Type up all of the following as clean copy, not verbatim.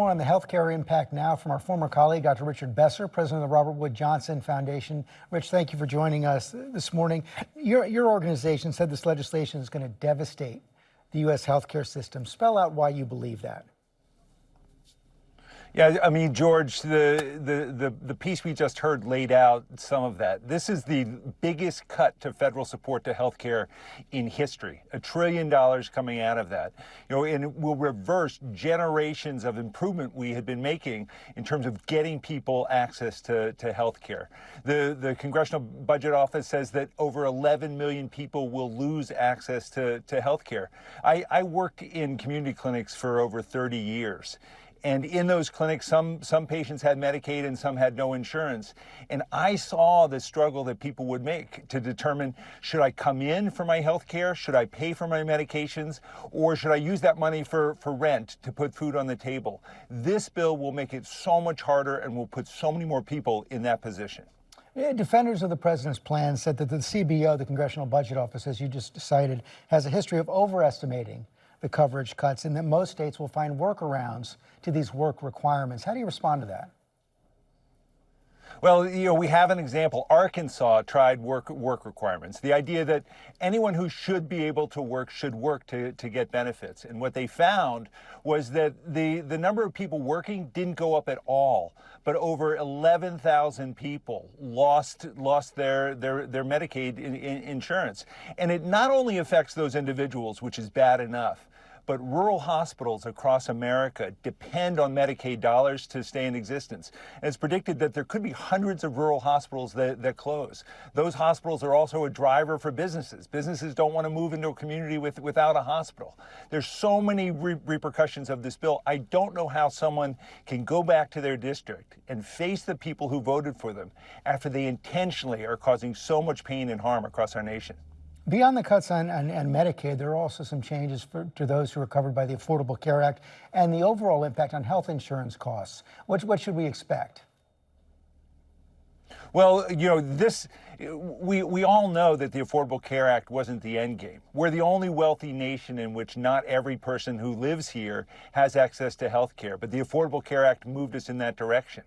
More on the healthcare impact now from our former colleague, Dr. Richard Besser, president of the Robert Wood Johnson Foundation. Rich, thank you for joining us this morning. Your organization said this legislation is going to devastate the U.S. healthcare system. Spell out why you believe that. Yeah, I mean, George, the piece we just heard laid out some of that. This is the biggest cut to federal support to healthcare in history. $1 trillion coming out of that. And it will reverse generations of improvement we had been making in terms of getting people access to healthcare. The Congressional Budget Office says that over 11 million people will lose access to healthcare. I worked in community clinics for over 30 years. And in those clinics, some patients had Medicaid and some had no insurance. And I saw the struggle that people would make to determine, should I come in for my health care? Should I pay for my medications? Or should I use that money for rent to put food on the table? This bill will make it so much harder and will put so many more people in that position. Defenders of the president's plan said that the CBO, the Congressional Budget Office, as you just cited, has a history of overestimating the coverage cuts, and that most states will find workarounds to these work requirements. How do you respond to that? Well, we have an example. Arkansas tried work requirements. The idea that anyone who should be able to work should work to get benefits. And what they found was that the number of people working didn't go up at all, but over 11,000 people lost their Medicaid insurance. And it not only affects those individuals, which is bad enough, but rural hospitals across America depend on Medicaid dollars to stay in existence. And it's predicted that there could be hundreds of rural hospitals that close. Those hospitals are also a driver for businesses. Businesses don't want to move into a community without a hospital. There's so many repercussions of this bill. I don't know how someone can go back to their district and face the people who voted for them after they intentionally are causing so much pain and harm across our nation. Beyond the cuts on Medicaid, there are also some changes to those who are covered by the Affordable Care Act and the overall impact on health insurance costs. What should we expect? Well, we all know that the Affordable Care Act wasn't the end game. We're the only wealthy nation in which not every person who lives here has access to health care, but the Affordable Care Act moved us in that direction.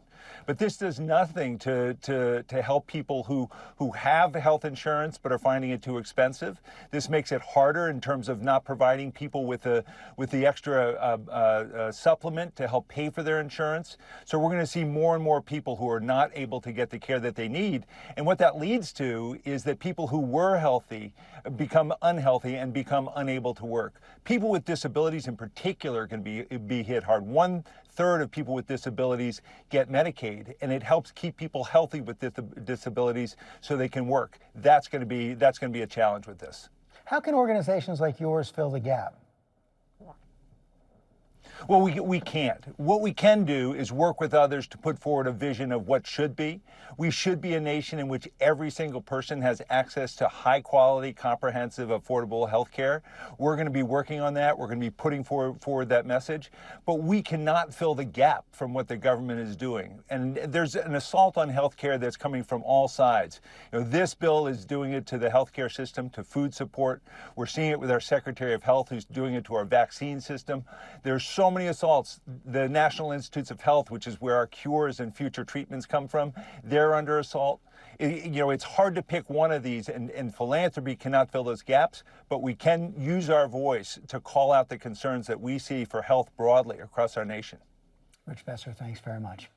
But this does nothing to help people who have health insurance but are finding it too expensive. This makes it harder in terms of not providing people with the extra supplement to help pay for their insurance. So we're going to see more and more people who are not able to get the care that they need. And what that leads to is that people who were healthy become unhealthy and become unable to work. People with disabilities in particular can be hit hard. 1/3 of people with disabilities get Medicaid, and it helps keep people healthy with disabilities so they can work. That's going to be a challenge with this. How can organizations like yours fill the gap? Well, we can't. What we can do is work with others to put forward a vision of what should be. We should be a nation in which every single person has access to high quality, comprehensive, affordable health care. We're going to be working on that. We're going to be putting forward that message. But we cannot fill the gap from what the government is doing. And there's an assault on health care that's coming from all sides. This bill is doing it to the health care system, to food support. We're seeing it with our Secretary of Health, who's doing it to our vaccine system. There's so many assaults. The National Institutes of Health, which is where our cures and future treatments come from, they're under assault. It's hard to pick one of these, and philanthropy cannot fill those gaps, but we can use our voice to call out the concerns that we see for health broadly across our nation. Rich Besser, thanks very much.